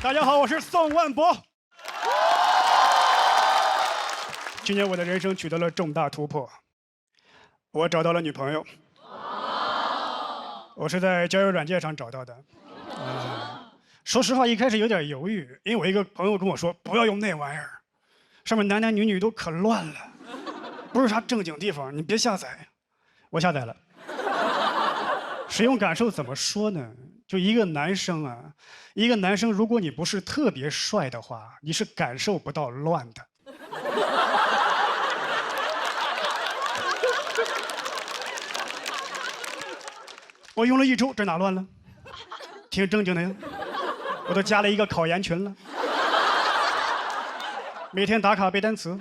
大家好，我是宋万博。今年我的人生取得了重大突破，我找到了女朋友。我是在交友软件上找到的。说实话，一开始有点犹豫，因为我一个朋友跟我说不要用那玩意儿，上面男男女女都可乱了，不是啥正经地方，你别下载。我下载了。使用感受怎么说呢？就一个男生啊，一个男生，如果你不是特别帅的话，你是感受不到乱的。我用了1周，这哪乱了？挺正经的呀。我都加了一个考研群了，每天打卡背单词。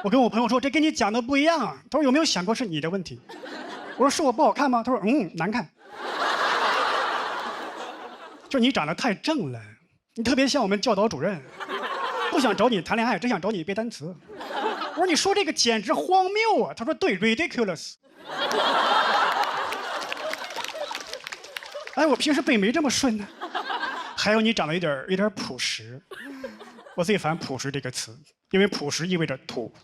我跟我朋友说，这跟你讲的不一样啊。他说有没有想过是你的问题？我说是我不好看吗？他说难看。就你长得太正了，你特别像我们教导主任，不想找你谈恋爱，只想找你背单词。我说你说这个简直荒谬啊！他说对 ，ridiculous。哎，我平时背没这么顺呢。还有你长得有点朴实，我最烦朴实这个词，因为朴实意味着土。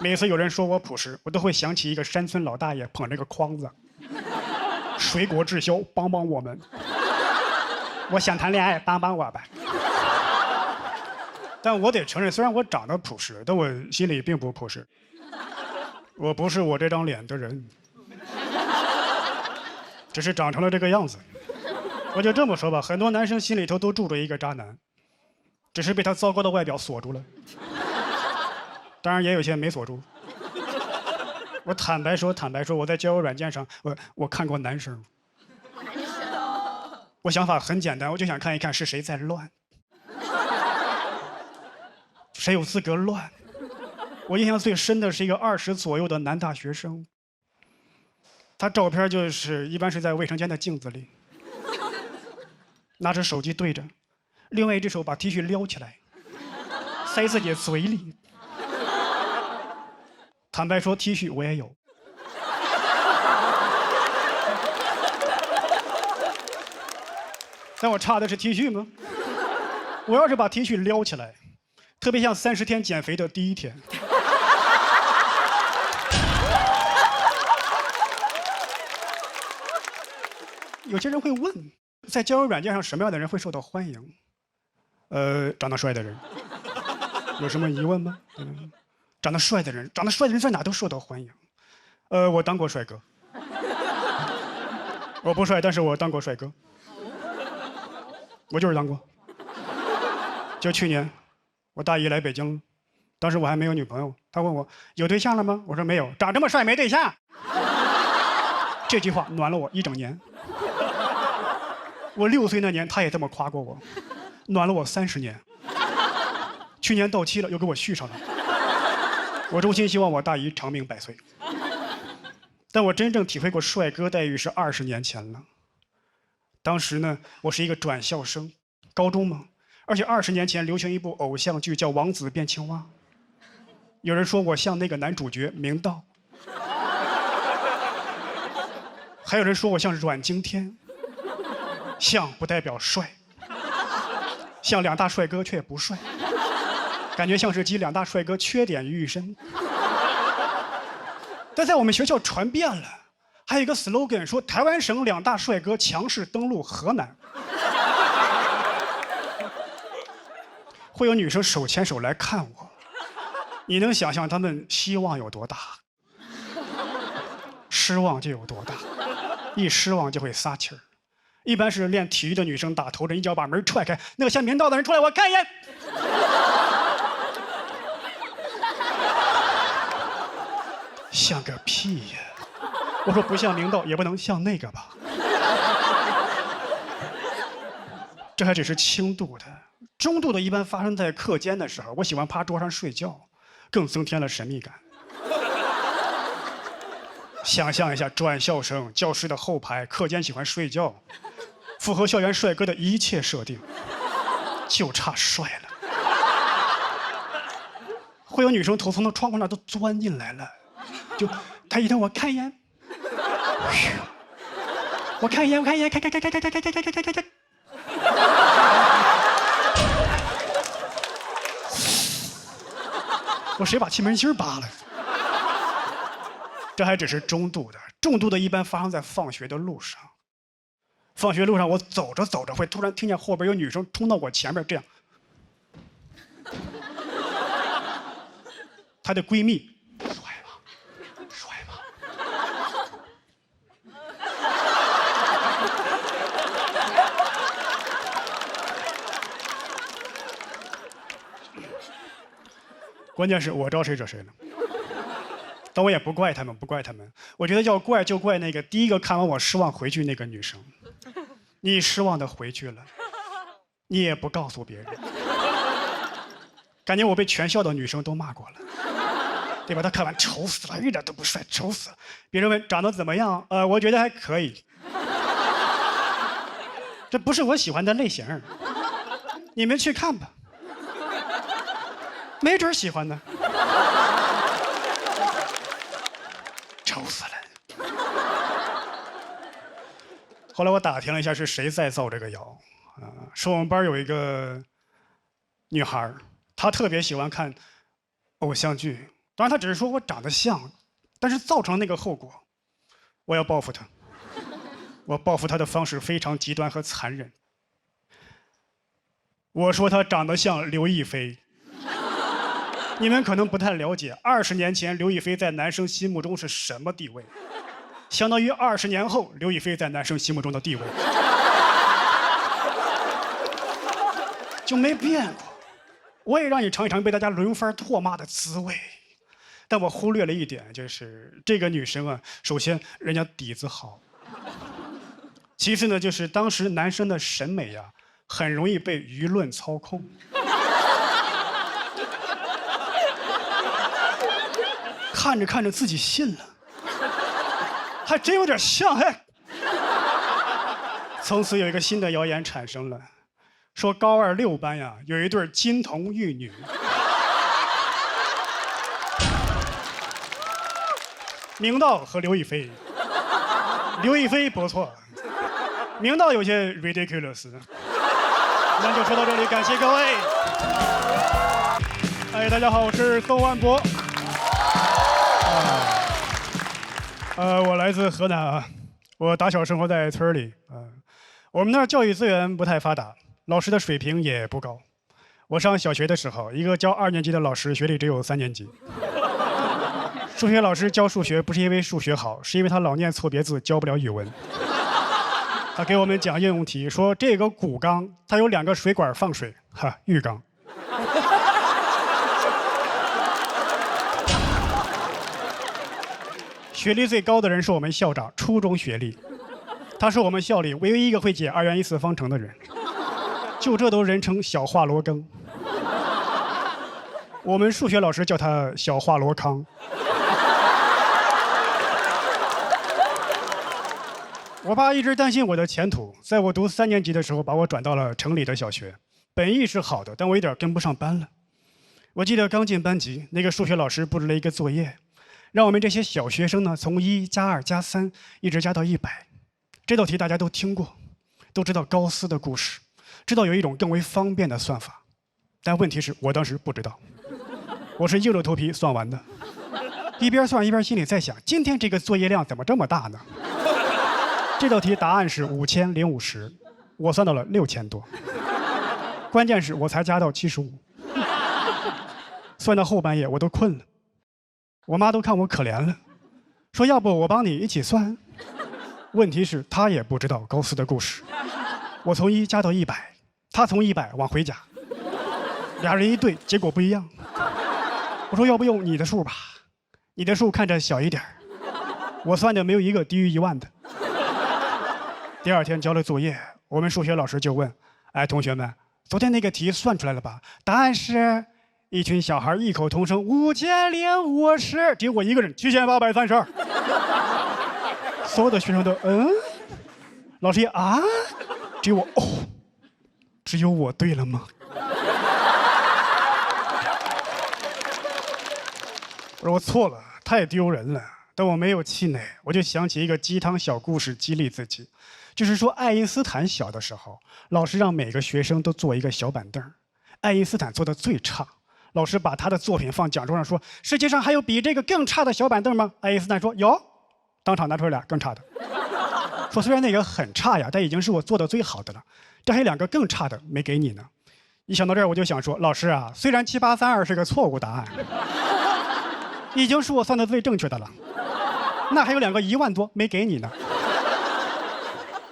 每次有人说我朴实，我都会想起一个山村老大爷捧着个筐子，水果滞销，帮帮我们。我想谈恋爱，帮帮我吧。但我得承认，虽然我长得朴实，但我心里并不朴实。我不是我这张脸的人，只是长成了这个样子。我就这么说吧，很多男生心里头都住着一个渣男，只是被他糟糕的外表锁住了。当然也有些没锁住。我坦白说，我在交友软件上，我看过男生。我想法很简单，我就想看一看是谁在乱，谁有资格乱。我印象最深的是一个20左右的男大学生，他照片就是一般是在卫生间的镜子里，拿着手机对着，另外一只手把 T 恤撩起来，塞自己嘴里。坦白说 ，T 恤我也有。但我差的是 T 恤吗？我要是把 T 恤撩起来，特别像30天减肥的第1天。有些人会问，在交友软件上什么样的人会受到欢迎？长得帅的人。有什么疑问吗？长得帅的人在哪都受到欢迎。我当过帅哥。我不帅，但是我当过帅哥。我就是当过。就去年，我大姨来北京了，当时我还没有女朋友，她问我有对象了吗？我说没有，长这么帅没对象。这句话暖了我1整年。我6岁那年，她也这么夸过我，暖了我30年。去年到期了，又给我续上了。我衷心希望我大姨长命100岁。但我真正体会过帅哥待遇是20年前了。当时呢，我是一个转校生，高中嘛，而且20年前流行一部偶像剧叫《王子变青蛙》，有人说我像那个男主角明道，还有人说我像阮经天。像不代表帅，像2大帅哥却不帅，感觉像是集2大帅哥缺点于一身。但在我们学校传遍了。还有一个 slogan 说台湾省2大帅哥强势登陆河南，会有女生手牵手来看我，你能想象他们希望有多大，失望就有多大，一失望就会撒气儿。一般是练体育的女生打头阵，一脚把门踹开，那个像明道的人出来，我看一眼。像个屁呀！我说不像明道，也不能像那个吧。这还只是轻度的，中度的一般发生在课间的时候。我喜欢趴桌上睡觉，更增添了神秘感。想象一下，转校生，教室的后排，课间喜欢睡觉，符合校园帅哥的一切设定，就差帅了。会有女生头从那窗户那都钻进来了，就他一瞪我看一眼。我看一眼，看。我谁把气门芯扒了？这还只是中度的，重度的一般发生在放学的路上。放学路上，我走着走着会突然听见后边有女生冲到我前面，这样。她的闺蜜，帅吗？帅吗？关键是我招谁惹谁了。但我也不怪他们，不怪他们。我觉得要怪就怪那个第一个看完我失望回去那个女生。你失望的回去了，你也不告诉别人，感觉我被全校的女生都骂过了，对吧？她看完丑死了，一点都不帅，丑死了。别人问长得怎么样？我觉得还可以。这不是我喜欢的类型，你们去看吧，没准喜欢呢。丑死了！后来我打听了一下，是谁在造这个谣说我们班有一个女孩，她特别喜欢看偶像剧，当然她只是说我长得像，但是造成那个后果，我要报复她。我报复她的方式非常极端和残忍。我说她长得像刘亦菲。你们可能不太了解，20年前刘亦菲在男生心目中是什么地位，相当于20年后刘亦菲在男生心目中的地位就没变过。我也让你尝一尝被大家轮番唾骂的滋味，但我忽略了一点，就是这个女生啊，首先人家底子好，其次呢，就是当时男生的审美呀，很容易被舆论操控。看着看着自己信了，还真有点像哎。从此有一个新的谣言产生了，说高2 6班呀有一对金童玉女，明道和刘亦菲。刘亦菲不错，明道有些 ridiculous。那就说到这里，感谢各位。哎，大家好，我是宋万博。我来自河南啊，我打小生活在村里我们那儿教育资源不太发达，老师的水平也不高。我上小学的时候，一个教2年级的老师学历只有3年级。数学老师教数学不是因为数学好，是因为他老念错别字，教不了语文。他给我们讲应用题，说这个骨缸它有2个水管放水，浴缸。学历最高的人是我们校长，初中学历，他是我们校里唯一一个会解2元1次方程的人，就这都人称小华罗庚。我们数学老师叫他小华罗康。我爸一直担心我的前途，在我读3年级的时候，把我转到了城里的小学，本意是好的，但我有点跟不上班了。我记得刚进班级，那个数学老师布置了一个作业，让我们这些小学生呢，从1加2加3一直加到100。这道题大家都听过，都知道高斯的故事，知道有一种更为方便的算法。但问题是我当时不知道，我是硬着头皮算完的。一边算一边心里在想，今天这个作业量怎么这么大呢？这道题答案是5050，我算到了6000多。关键是我才加到75，算到后半夜我都困了。我妈都看我可怜了，说要不我帮你一起算。问题是她也不知道高斯的故事。我从1加到100，她从100往回加，俩人一对，结果不一样。我说要不用你的数吧，你的数看着小一点，我算的没有一个低于1万的。第2天交了作业，我们数学老师就问：“哎，同学们，昨天那个题算出来了吧？”答案是。一群小孩异口同声5050，只有我一个人7832。所有的学生都老师也只有我只有我对了吗？我说我错了，太丢人了。但我没有气馁，我就想起一个鸡汤小故事激励自己，就是说爱因斯坦小的时候，老师让每个学生都坐一个小板凳，爱因斯坦坐的最差。老师把他的作品放讲桌上说：“世界上还有比这个更差的小板凳吗？”爱因斯坦说：“有。”当场拿出来俩更差的，说：“虽然那个很差呀，但已经是我做的最好的了。这还有2个更差的没给你呢。”一想到这儿，我就想说：“老师啊，虽然7832是个错误答案，已经是我算的最正确的了，那还有2个1万多没给你呢。”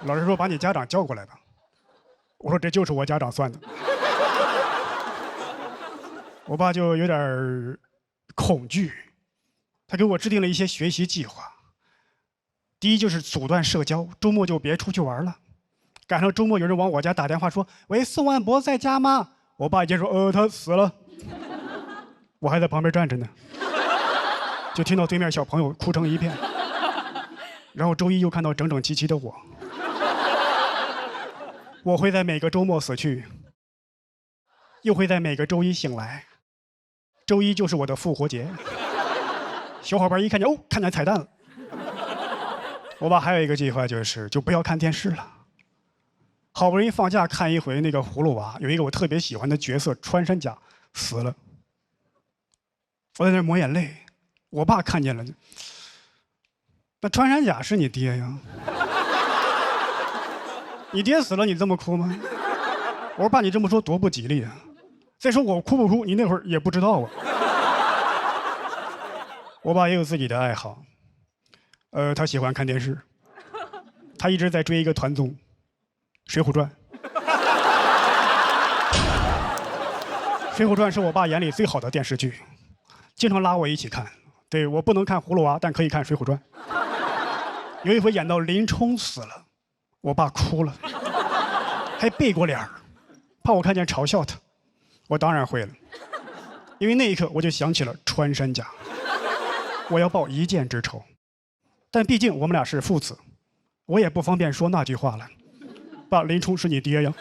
老师说：“把你家长叫过来吧。”我说：“这就是我家长算的。”我爸就有点恐惧，他给我制定了一些学习计划。第一就是阻断社交，周末就别出去玩了。赶上周末有人往我家打电话说：“喂，宋万博在家吗？”我爸一接说：“他死了。”我还在旁边站着呢，就听到对面小朋友哭成一片。然后周一又看到整整齐齐的我。我会在每个周末死去，又会在每个周一醒来。周一就是我的复活节。小伙伴一看见，哦，看见彩蛋了。我爸还有一个计划，就不要看电视了。好不容易放假看一回那个葫芦娃，有一个我特别喜欢的角色穿山甲死了。我在那抹眼泪，我爸看见了，那穿山甲是你爹呀？你爹死了你这么哭吗？我说爸，你这么说多不吉利啊！再说我哭不哭，你那会儿也不知道啊。我爸也有自己的爱好，他喜欢看电视，他一直在追一个团综《水浒传》。《水浒传》是我爸眼里最好的电视剧，经常拉我一起看。对，我不能看葫芦娃，但可以看《水浒传》。有一回演到林冲死了，我爸哭了，还背过脸儿，怕我看见嘲笑他。我当然会了，因为那一刻我就想起了穿山甲，我要报一箭之仇。但毕竟我们俩是父子，我也不方便说那句话了。爸，林冲是你爹呀。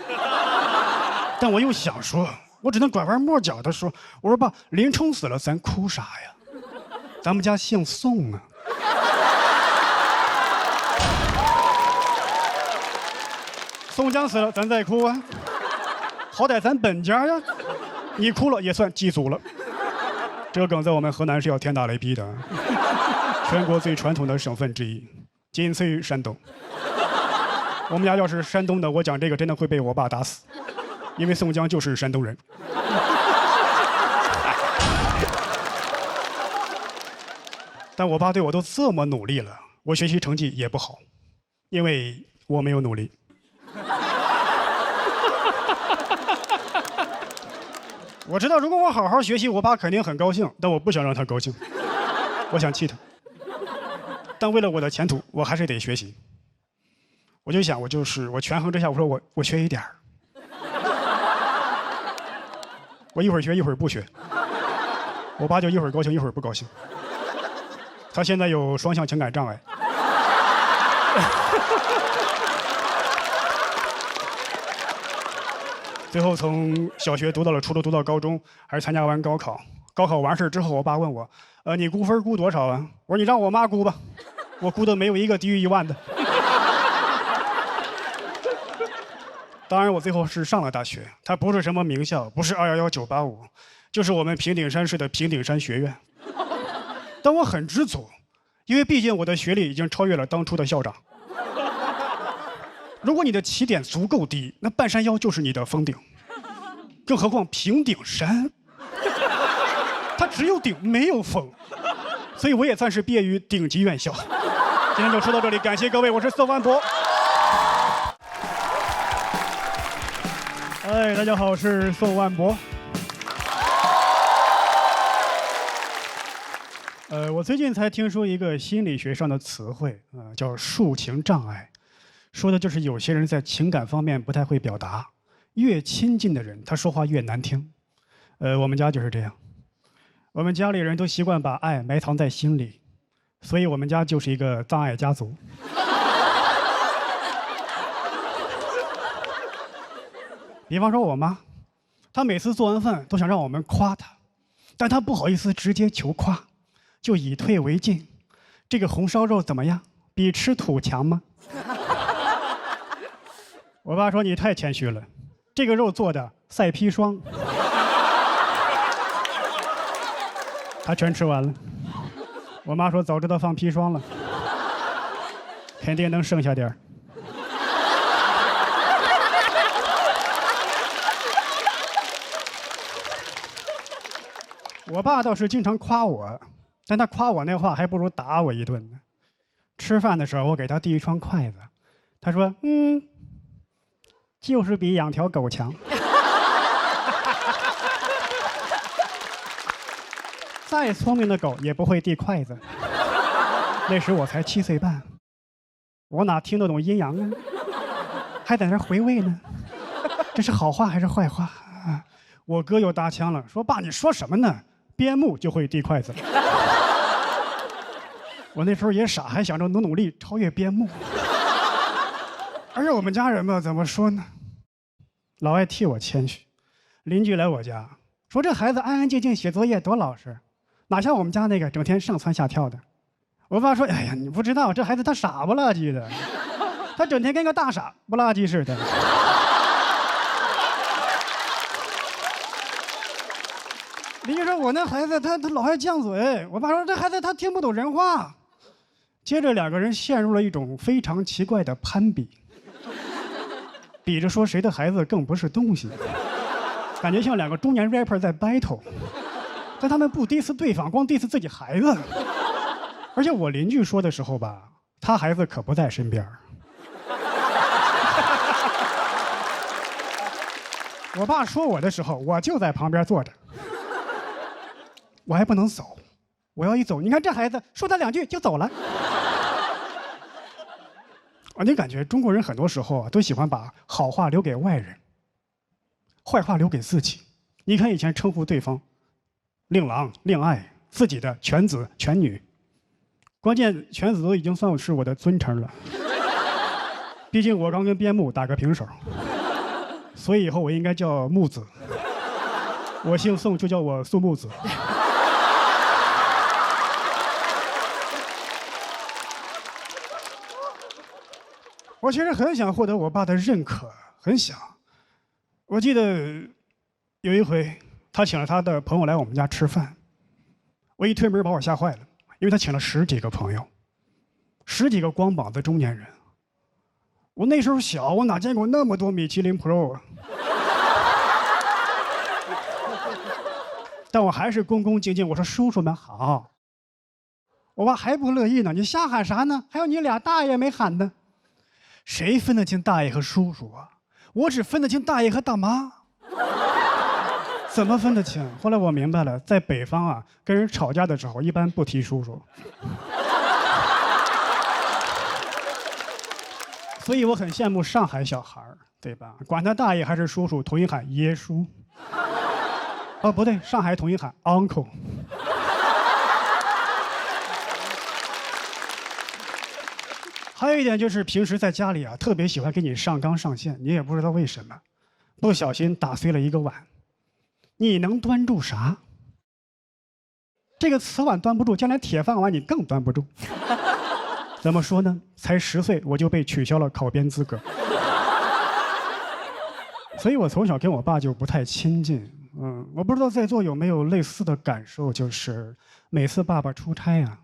但我又想说，我只能拐弯抹角的说，我说爸，林冲死了咱哭啥呀？咱们家姓宋啊。宋江死了咱再哭啊，好歹咱本家呀。你哭了也算祭祖了。这个梗在我们河南是要天打雷劈的，全国最传统的省份之一，仅次于山东。我们家要是山东的，我讲这个真的会被我爸打死，因为宋江就是山东人。但我爸对我都这么努力了，我学习成绩也不好，因为我没有努力。我知道如果我好好学习，我爸肯定很高兴，但我不想让他高兴，我想气他。但为了我的前途，我还是得学习。我就想，我权衡之下，我说我学一点儿，我一会儿学一会儿不学。我爸就一会儿高兴一会儿不高兴。他现在有双向情感障碍。最后从小学读到了初中，读到高中，还是参加完高考。高考完事之后，我爸问我，你估分估多少啊？我说你让我妈估吧，我估的没有一个低于1万的。当然，我最后是上了大学，它不是什么名校，不是211、985，就是我们平顶山市的平顶山学院。但我很知足，因为毕竟我的学历已经超越了当初的校长。如果你的起点足够低，那半山腰就是你的峰顶。更何况平顶山，它只有顶没有峰，所以我也算是毕业于顶级院校。今天就说到这里，感谢各位，我是宋万博。大家好，我是宋万博。我最近才听说一个心理学上的词汇，叫抒情障碍，说的就是有些人在情感方面不太会表达，越亲近的人，他说话越难听。我们家就是这样，我们家里人都习惯把爱埋藏在心里，所以我们家就是一个障碍家族。比方说我妈，她每次做完饭都想让我们夸她，但她不好意思直接求夸，就以退为进。这个红烧肉怎么样？比吃土强吗？我爸说你太谦虚了，这个肉做的赛砒霜。他全吃完了。我妈说早知道放砒霜了，肯定能剩下点儿。我爸倒是经常夸我，但他夸我那话还不如打我一顿呢。吃饭的时候，我给他递一双筷子，他说：“就是比养条狗强。”再聪明的狗也不会递筷子。那时我才7岁半，我哪听得懂阴阳啊？还在那回味呢，这是好话还是坏话啊？我哥又搭腔了，说：“爸，你说什么呢？边牧就会递筷子。”我那时候也傻，还想着努力超越边牧。而且我们家人吧，怎么说呢？老爱替我谦虚。邻居来我家，说这孩子安安静静写作业多老实，哪像我们家那个整天上蹿下跳的。我爸说：“哎呀，你不知道，这孩子他傻不拉几的，他整天跟个大傻不拉几似的。”邻居说：“我那孩子他老爱犟嘴。”我爸说：“这孩子他听不懂人话。”接着两个人陷入了一种非常奇怪的攀比，比着说谁的孩子更不是东西，感觉像两个中年 rapper 在 battle， 但他们不 diss 对方，光 diss 自己孩子。而且我邻居说的时候吧，他孩子可不在身边。我爸说我的时候，我就在旁边坐着，我还不能走，我要一走，你看这孩子说他2句就走了。你感觉中国人很多时候啊，都喜欢把好话留给外人，坏话留给自己。你看以前称呼对方令郎、令爱，自己的犬子、犬女，关键犬子都已经算是我的尊称了。毕竟我刚跟边牧打个平手，所以以后我应该叫木子。我姓宋，就叫我宋木子。我其实很想获得我爸的认可，很想。我记得有一回，他请了他的朋友来我们家吃饭，我一推门把我吓坏了，因为他请了10几个朋友，10几个光膀子中年人。我那时候小，我哪见过那么多米其林 Pro 啊！但我还是恭恭敬敬，我说叔叔们好。我爸还不乐意呢，你瞎喊啥呢？还有你俩大爷没喊呢。谁分得清大爷和叔叔啊？我只分得清大爷和大妈。怎么分得清？后来我明白了，在北方啊，跟人吵架的时候一般不提叔叔。所以我很羡慕上海小孩，对吧？管他大爷还是叔叔，统一喊爷叔。哦，不对，上海统一喊 uncle。还有一点就是平时在家里啊，特别喜欢给你上纲上线，你也不知道为什么，不小心打碎了一个碗，你能端住啥？这个瓷碗端不住，将来铁饭碗你更端不住。怎么说呢？才10岁我就被取消了考编资格，所以我从小跟我爸就不太亲近。我不知道在座有没有类似的感受，就是每次爸爸出差啊，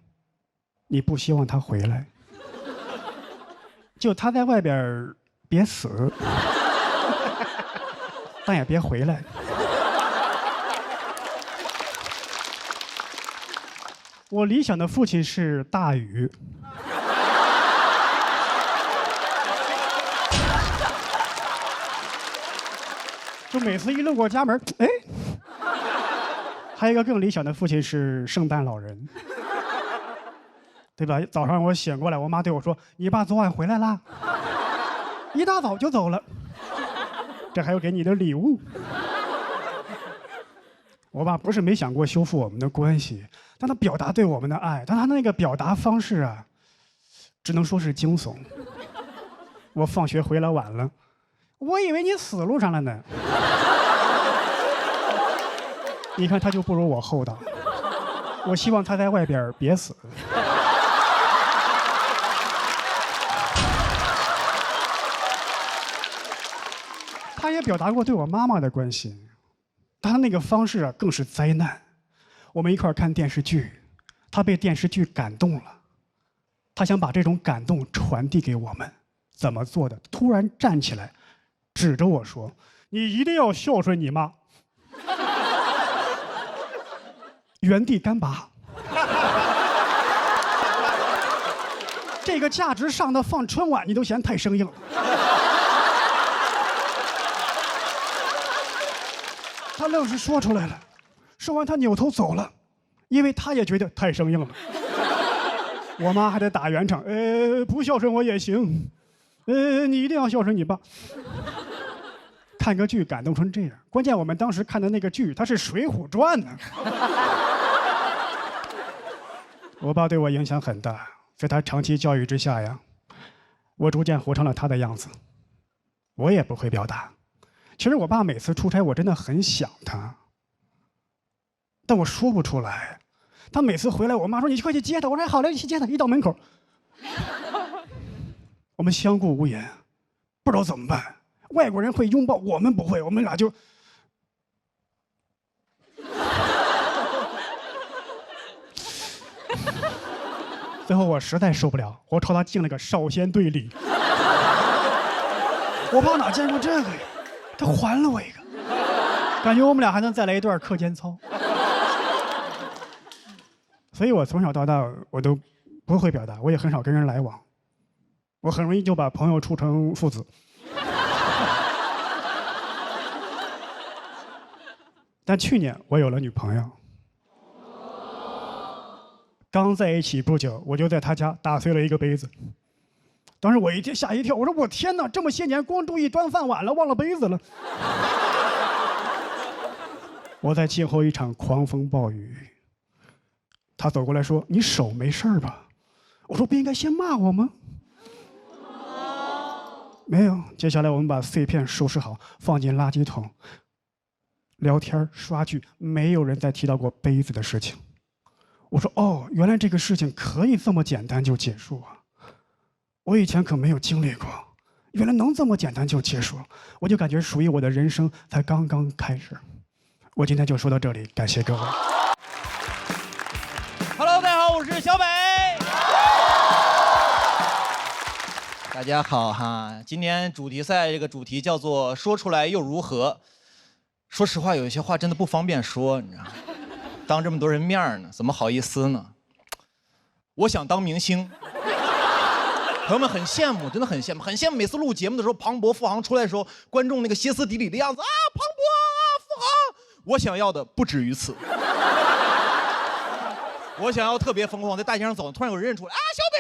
你不希望他回来。就他在外边别死，但也别回来。我理想的父亲是大禹。就每次一路过家门，哎，还有一个更理想的父亲是圣诞老人。对吧？早上我醒过来，我妈对我说：“你爸昨晚回来啦，一大早就走了，这还有给你的礼物。”我爸不是没想过修复我们的关系，但他表达对我们的爱，但他那个表达方式啊，只能说是惊悚。我放学回来晚了，我以为你死路上了呢。你看他就不如我厚道，我希望他在外边别死。他也表达过对我妈妈的关心，他那个方式啊更是灾难。我们一块儿看电视剧，他被电视剧感动了，他想把这种感动传递给我们，怎么做的？突然站起来，指着我说：“你一定要孝顺你妈。”原地干拔。这个价值上的放春晚，你都嫌太生硬了。他愣是说出来了，说完他扭头走了，因为他也觉得太生硬了。我妈还得打圆场，不孝顺我也行，你一定要孝顺你爸。看个剧感动成这样，关键我们当时看的那个剧，它是《水浒传》呢。我爸对我影响很大，在他长期教育之下呀，我逐渐活成了他的样子。我也不会表达。其实我爸每次出差，我真的很想他，但我说不出来。他每次回来，我妈说：“你快去接他。”我说：“好嘞，你去接他。”一到门口，我们相顾无言，不知道怎么办。外国人会拥抱，我们不会，我们俩就……最后我实在受不了，我朝他敬了个少先队礼。我爸哪见过这个呀？他还了我一个，感觉我们俩还能再来一段课间操。所以我从小到大我都不会表达，我也很少跟人来往，我很容易就把朋友处成父子。但去年我有了女朋友，刚在一起不久，我就在她家打碎了一个杯子。当时我吓一跳，我说我天哪，这么些年光注意端饭碗了，忘了杯子了。我在静候一场狂风暴雨。他走过来说：“你手没事吧？”我说：“不应该先骂我吗？”没有。接下来我们把碎片收拾好，放进垃圾桶。聊天刷剧，没有人再提到过杯子的事情。我说：“哦，原来这个事情可以这么简单就结束啊！我以前可没有经历过，原来能这么简单就结束。”我就感觉属于我的人生才刚刚开始。我今天就说到这里，感谢各位。Hello， 大家好，我是小北。大家好哈，今天主题赛这个主题叫做“说出来又如何”。说实话，有一些话真的不方便说，你知道吗？当这么多人面呢，怎么好意思呢？我想当明星，朋友们很羡慕，真的很羡慕，很羡慕。每次录节目的时候，庞博、付航出来的时候，观众那个歇斯底里的样子啊，庞博啊，付航，我想要的不止于此。我想要特别疯狂，在大街上走，突然有人认出来啊，小北，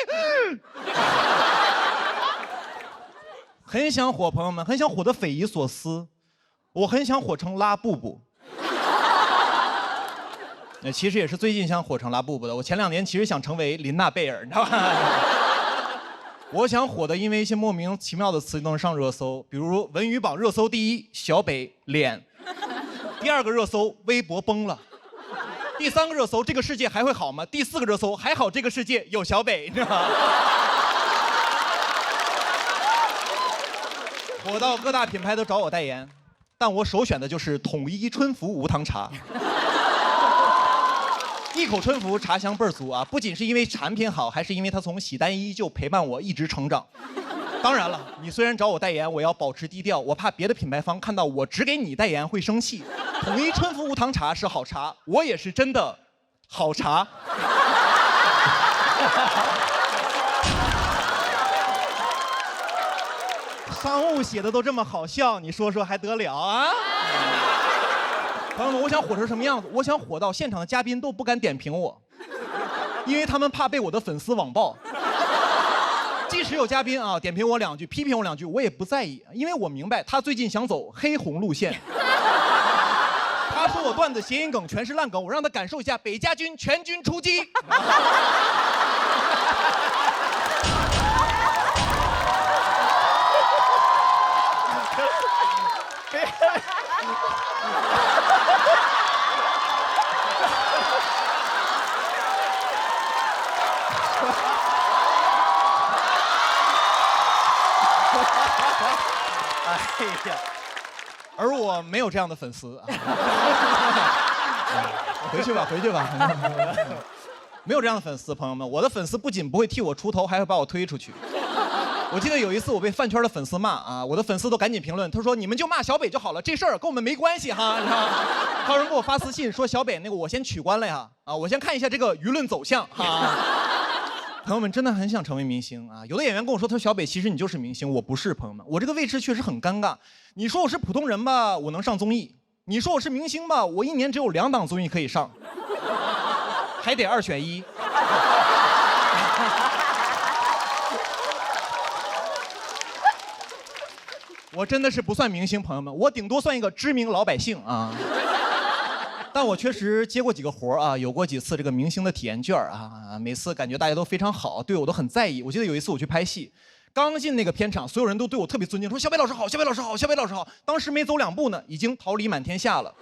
很想火，朋友们，很想火得匪夷所思。我很想火成拉布布，其实也是最近想火成拉布布的。我前2年其实想成为琳娜贝尔，你知道吧？我想火的，因为一些莫名其妙的词都能上热搜，比如文娱榜热搜第1，小北脸；第2个热搜，微博崩了；第3个热搜，这个世界还会好吗？第4个热搜，还好这个世界有小北，你知道吗？火到各大品牌都找我代言。但我首选的就是统一春福无糖茶，一口春福茶香倍儿足啊！不仅是因为产品好，还是因为它从喜单一就陪伴我一直成长。当然了，你虽然找我代言，我要保持低调，我怕别的品牌方看到我只给你代言会生气。统一春福无糖茶是好茶，我也是真的好茶。商务写的都这么好笑，你说说还得了啊？朋友们，我想火成什么样子？我想火到现场的嘉宾都不敢点评我，因为他们怕被我的粉丝网暴。即使有嘉宾啊点评我2句，批评我2句，我也不在意，因为我明白他最近想走黑红路线。他说我段子谐音梗全是烂梗，我让他感受一下北家军全军出击。哎呀，而我没有这样的粉丝。回去吧，回去吧。没有这样的粉丝，朋友们，我的粉丝不仅不会替我出头，还会把我推出去。我记得有一次我被饭圈的粉丝骂啊，我的粉丝都赶紧评论，他说你们就骂小北就好了，这事儿跟我们没关系哈。你知道吗？还有人给我发私信说小北那个我先取关了呀，啊，我先看一下这个舆论走向哈。朋友们真的很想成为明星啊！有的演员跟我说，他说小北其实你就是明星，我不是。朋友们，我这个位置确实很尴尬。你说我是普通人吧，我能上综艺；你说我是明星吧，我一年只有2档综艺可以上，还得2选1。我真的是不算明星，朋友们，我顶多算一个知名老百姓啊。但我确实接过几个活啊，有过几次这个明星的体验券啊，每次感觉大家都非常好，对我都很在意。我记得有一次我去拍戏，刚进那个片场，所有人都对我特别尊敬，说小北老师好，小北老师好，小北老师好。当时没走2步呢，已经桃李满天下了。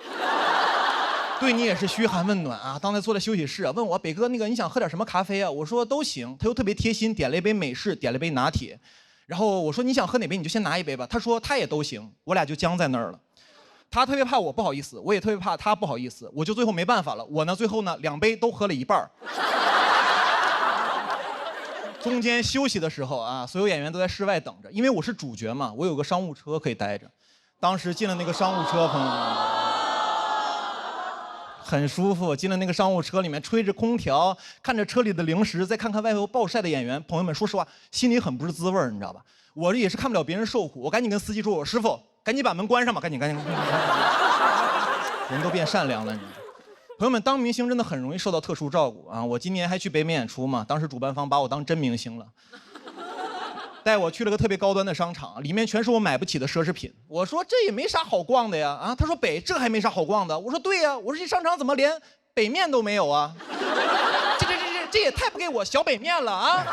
对你也是嘘寒问暖啊。刚才坐在休息室啊，问我北哥那个你想喝点什么咖啡啊？我说都行。他又特别贴心，点了一杯美式，点了一杯拿铁。然后我说你想喝哪杯你就先拿一杯吧。他说他也都行，我俩就僵在那儿了。他特别怕我不好意思，我也特别怕他不好意思，我就最后没办法了。我呢最后呢2杯都喝了一半。中间休息的时候啊，所有演员都在室外等着，因为我是主角嘛，我有个商务车可以待着。当时进了那个商务车，朋友们，很舒服。进了那个商务车里面，吹着空调，看着车里的零食，再看看外头暴晒的演员，朋友们，说实话，心里很不是滋味，你知道吧？我这也是看不了别人受苦，我赶紧跟司机说：“我师傅，赶紧把门关上吧，赶紧。”人都变善良了，你知道。朋友们，当明星真的很容易受到特殊照顾啊！我今年还去北美演出嘛，当时主办方把我当真明星了，带我去了个特别高端的商场，里面全是我买不起的奢侈品。我说这也没啥好逛的呀，啊，他说北这还没啥好逛的。我说对呀，我说这商场怎么连北面都没有啊？这也太不给我小北面了啊！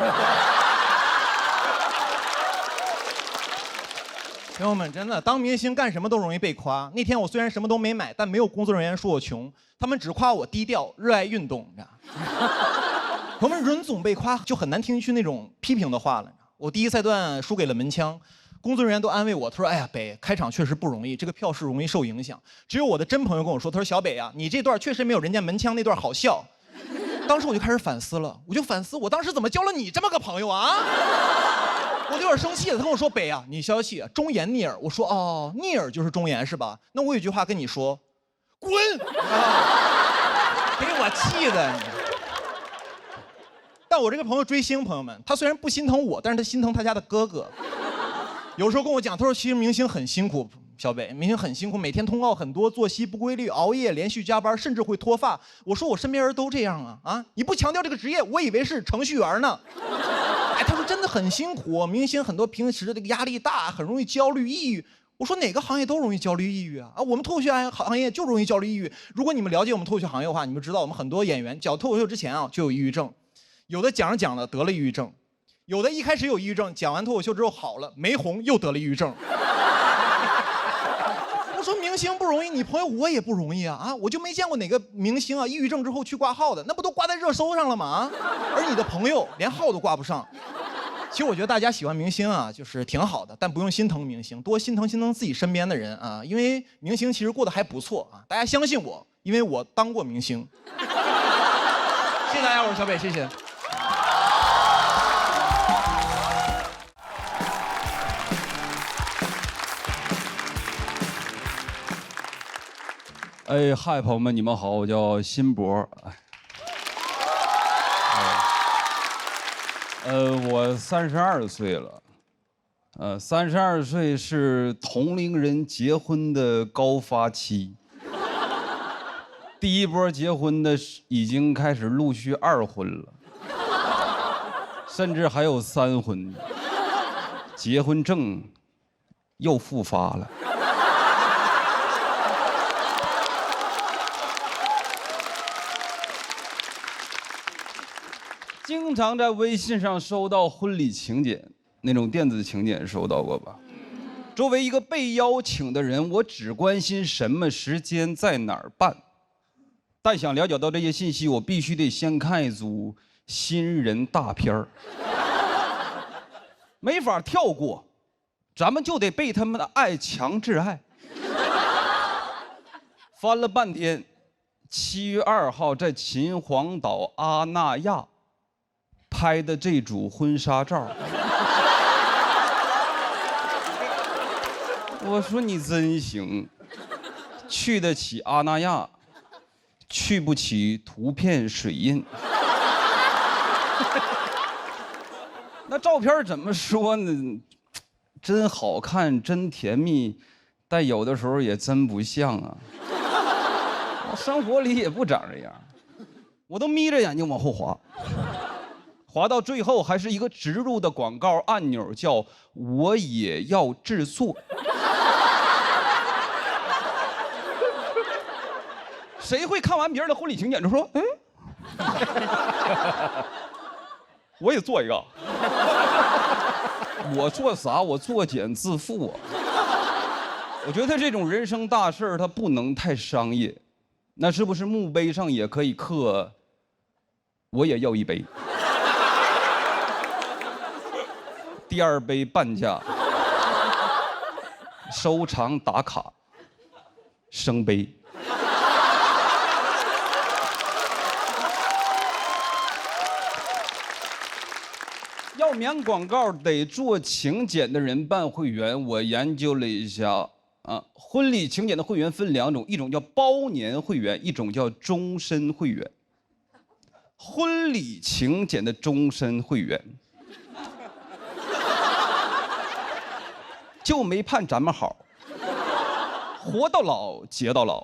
朋友们，真的当明星干什么都容易被夸。那天我虽然什么都没买，但没有工作人员说我穷，他们只夸我低调、热爱运动，你知道。朋友们，人总被夸就很难听进去那种批评的话了。我第一赛段输给了门枪，工作人员都安慰我，他说：“哎呀，北开场确实不容易，这个票是容易受影响。”只有我的真朋友跟我说，他说：“小北啊，你这段确实没有人家门枪那段好笑。”当时我就开始反思了，我当时怎么交了你这么个朋友啊？我就有点生气了，他跟我说：“北啊，你消气，忠言逆耳。”我说：“哦，逆耳就是忠言是吧？那我有句话跟你说，滚！”给我气的。但我这个朋友追星，朋友们，他虽然不心疼我，但是他心疼他家的哥哥。有时候跟我讲，他说其实明星很辛苦，小北，明星很辛苦，每天通告很多，作息不规律，熬夜，连续加班，甚至会脱发。我说我身边人都这样啊啊！你不强调这个职业，我以为是程序员呢。哎，他说真的很辛苦，明星很多平时的这个压力大，很容易焦虑、抑郁。我说哪个行业都容易焦虑、抑郁啊！啊，我们脱口秀行业就容易焦虑、抑郁。如果你们了解我们脱口秀行业的话，你们知道我们很多演员讲脱口秀之前啊就有抑郁症，有的讲着讲着得了抑郁症，有的一开始有抑郁症，讲完脱口秀之后好了，没红又得了抑郁症。我说明星不容易，你朋友我也不容易啊！啊，我就没见过哪个明星啊抑郁症之后去挂号的，那不都挂在热搜上了吗？啊，而你的朋友连号都挂不上。其实我觉得大家喜欢明星啊，就是挺好的，但不用心疼明星，多心疼自己身边的人啊，因为明星其实过得还不错啊。大家相信我，因为我当过明星。谢谢大家，我是小北，谢谢。哎，嗨，朋友们，你们好，我叫辛博。我32岁了。32岁是同龄人结婚的高发期。第一波结婚的已经开始陆续2婚了，甚至还有3婚。结婚证又复发了。经常在微信上收到婚礼请柬，那种电子请柬收到过吧？作为一个被邀请的人，我只关心什么时间在哪儿办。但想了解到这些信息，我必须得先看一组新人大片儿，没法跳过，咱们就得被他们的爱强制爱。翻了半天， 7月2号在秦皇岛阿那亚拍的这组婚纱照。我说你真行，去得起阿那亚，去不起图片水印。那照片怎么说呢？真好看，真甜蜜，但有的时候也真不像啊。我生活里也不长这样，我都眯着眼睛往后滑，滑到最后还是一个植入的广告按钮，叫“我也要制作”。谁会看完别人的婚礼请柬就说：“哎，我也做一个。”我做啥？我作茧自缚啊！我觉得这种人生大事它不能太商业。那是不是墓碑上也可以刻“我也要一杯”？第2杯半价，收藏打卡，升杯。要免广告得做请柬的人办会员。我研究了一下啊，婚礼请柬的会员分2种，一种叫包年会员，一种叫终身会员。婚礼请柬的终身会员就没盼咱们好，活到老结到老，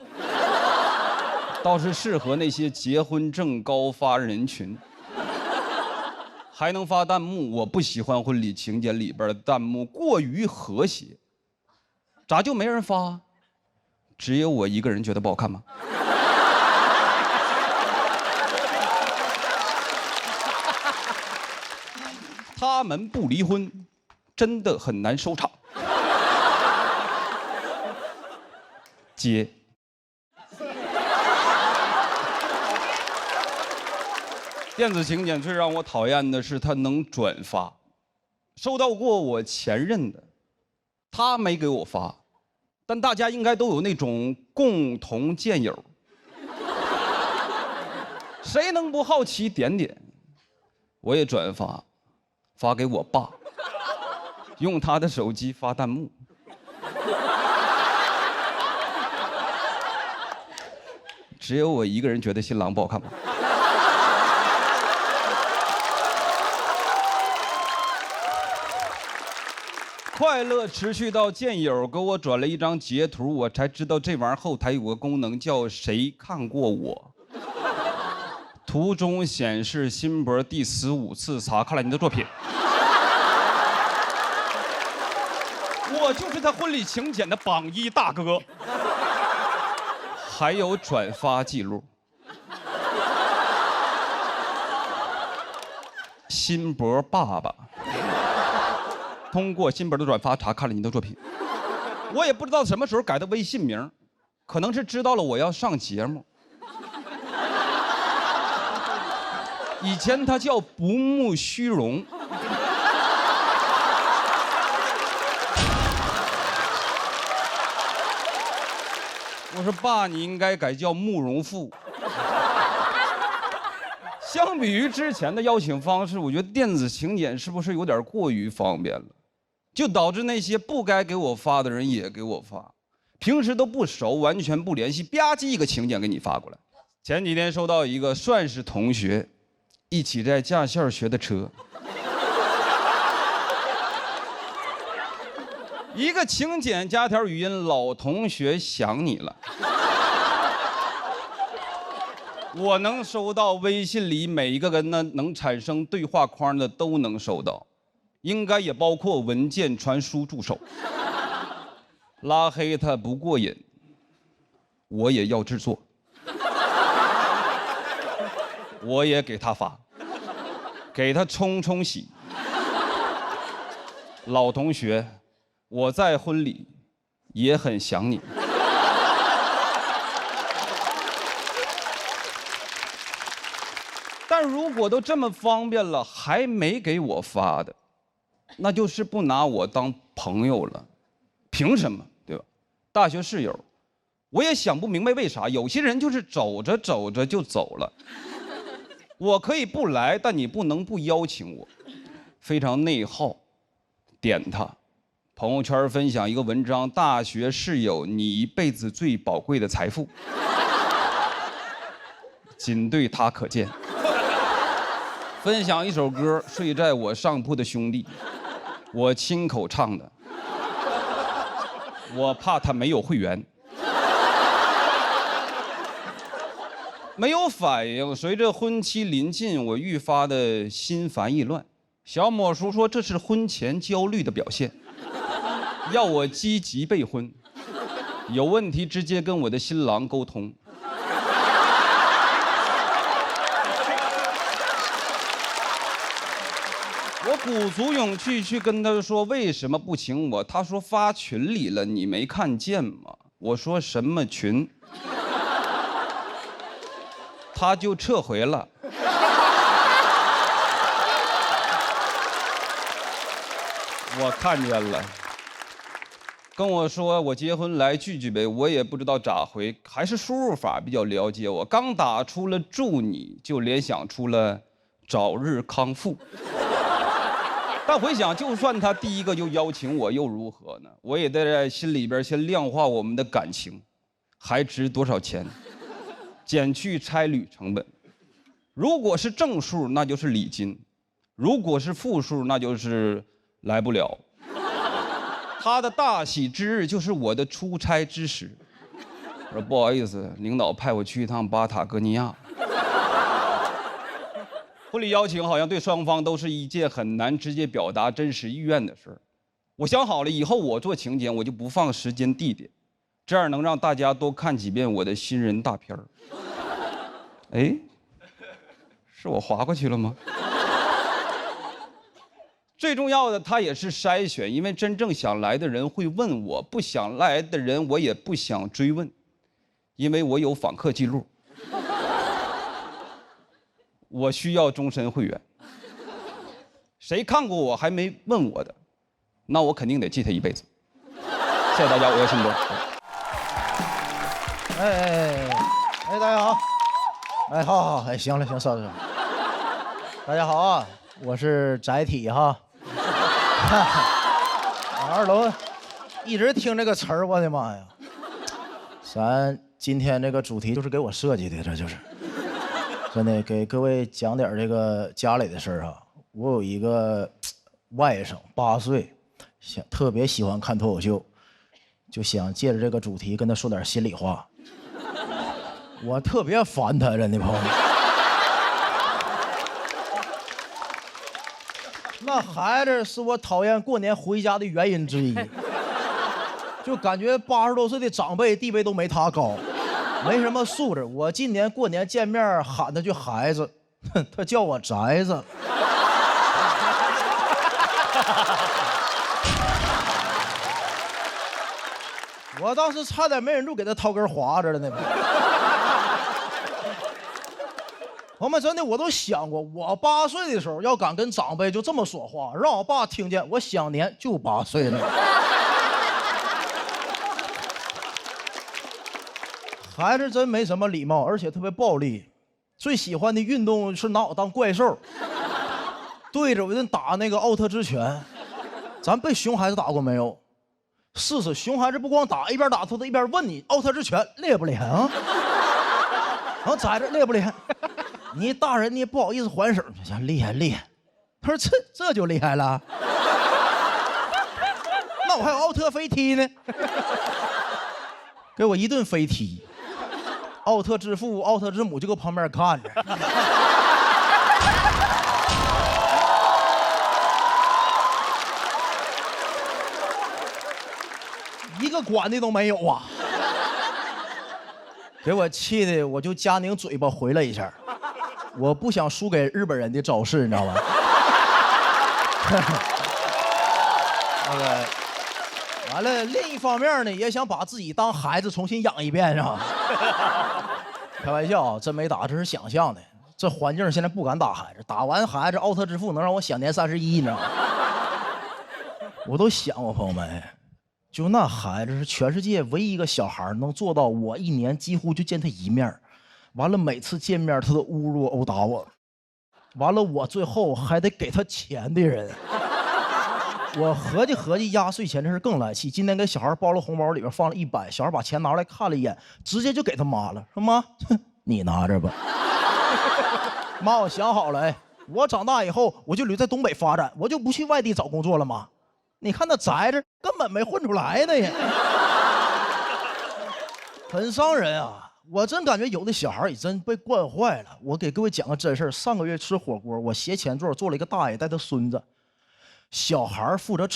倒是适合那些结婚证高发人群。还能发弹幕，我不喜欢婚礼请柬里边的弹幕过于和谐。咋就没人发？只有我一个人觉得不好看吗？他们不离婚，真的很难收场。接。电子请柬最让我讨厌的是它能转发，收到过我前任的，他没给我发，但大家应该都有那种共同见友，谁能不好奇点点？我也转发，发给我爸，用他的手机发弹幕。只有我一个人觉得新郎不好看吗？快乐持续到见友给我转了一张截图，我才知道这玩意儿后台有个功能叫谁看过我。图中显示辛博第15次查看了你的作品。我就是他婚礼请柬的榜一大哥。还有转发记录。辛博爸爸。通过辛博的转发查看了你的作品，我也不知道什么时候改的微信名，可能是知道了我要上节目。以前他叫不慕虚荣。我说爸，你应该改叫慕容复。相比于之前的邀请方式，我觉得电子请柬是不是有点过于方便了？就导致那些不该给我发的人也给我发，平时都不熟，完全不联系，吧唧一个请柬给你发过来。前几天收到一个算是同学，一起在驾校学的车，一个请柬加条语音，老同学想你了。我能收到微信里每一个跟那能产生对话框的都能收到。应该也包括文件传输助手。拉黑他不过瘾，我也要制作。我也给他发，给他冲冲喜。老同学，我在婚礼也很想你。但如果都这么方便了，还没给我发的，那就是不拿我当朋友了，凭什么，对吧？大学室友，我也想不明白为啥，有些人就是走着走着就走了。我可以不来，但你不能不邀请我，非常内耗。点他，朋友圈分享一个文章：大学室友，你一辈子最宝贵的财富，仅对他可见。分享一首歌，睡在我上铺的兄弟，我亲口唱的。我怕他没有会员。没有反应，随着婚期临近，我愈发的心烦意乱。小某叔说这是婚前焦虑的表现，要我积极备婚，有问题直接跟我的新郎沟通。我鼓足勇气去跟他说为什么不请我，他说发群里了，你没看见吗？我说什么群？他就撤回了。我看见了，跟我说我结婚来聚聚呗，我也不知道咋回，还是输入法比较了解我。刚打出了祝你，就联想出了早日康复。但回想，就算他第一个就邀请我，又如何呢？我也得在心里边先量化我们的感情，还值多少钱，减去差旅成本。如果是正数，那就是礼金；如果是负数，那就是来不了。他的大喜之日就是我的出差之时。我说不好意思，领导派我去一趟巴塔哥尼亚。婚礼邀请好像对双方都是一件很难直接表达真实意愿的事儿。我想好了，以后我做请柬我就不放时间地点，这样能让大家多看几遍我的新人大片儿。哎，是我划过去了吗？最重要的，它也是筛选，因为真正想来的人会问我，不想来的人我也不想追问，因为我有访客记录。我需要终身会员。谁看过我还没问我的，那我肯定得记他一辈子。谢谢大家，我要信多。大家好，好，行了，算了。大家好啊，我是载体哈。二楼一直听这个词儿，我的妈呀！咱今天这个主题就是给我设计的，这就是真的给各位讲点这个家里的事儿啊。我有一个外甥8岁，特别喜欢看脱口秀，就想借着这个主题跟他说点心里话。我特别烦他，真的朋友们。那孩子是我讨厌过年回家的原因之一，就感觉80多岁的长辈地位都没他高，没什么素质。我今年过年见面喊他句孩子，他叫我宅子。我当时差点没忍住给他掏根华子了呢。朋友们，真的我都想过，我8岁的时候要敢跟长辈就这么说话，让我爸听见，我想年就8岁了。孩子真没什么礼貌，而且特别暴力，最喜欢的运动是拿我当怪兽，对着我一顿打那个奥特之拳。咱被熊孩子打过没有？试试，熊孩子不光打，一边打他一边问你奥特之拳厉不厉害啊？然后崽子厉不厉害？你大人你也不好意思还手，想厉害厉害。他说这就厉害了。那我还有奥特飞踢呢，给我一顿飞踢。奥特之父、奥特之母就搁旁边看着。一个管的都没有啊！给我气的，我就佳宁嘴巴回了一下。我不想输给日本人的招式，你知道吗？那个，完了，另一方面呢，也想把自己当孩子重新养一遍，是吧？开玩笑啊，真没打，这是想象的。这环境现在不敢打孩子，打完孩子奥特之父能让我享年31，你知道吗？我都想过，朋友们，就那孩子是全世界唯一一个小孩能做到我一年几乎就见他一面，完了每次见面他都侮辱我殴打我，完了我最后还得给他钱的人。我合计压岁钱这事更来气。今天给小孩包了红包，里边放了100，小孩把钱拿出来看了一眼，直接就给他妈了，说妈，你拿着吧。妈，我想好了，哎，我长大以后我就留在东北发展，我就不去外地找工作了吗？你看那宅子根本没混出来呢呀，很伤人啊！我真感觉有的小孩也真被惯坏了。我给各位讲个真事儿，上个月吃火锅，我斜前座坐了一个大爷带他孙子，小孩负责吃。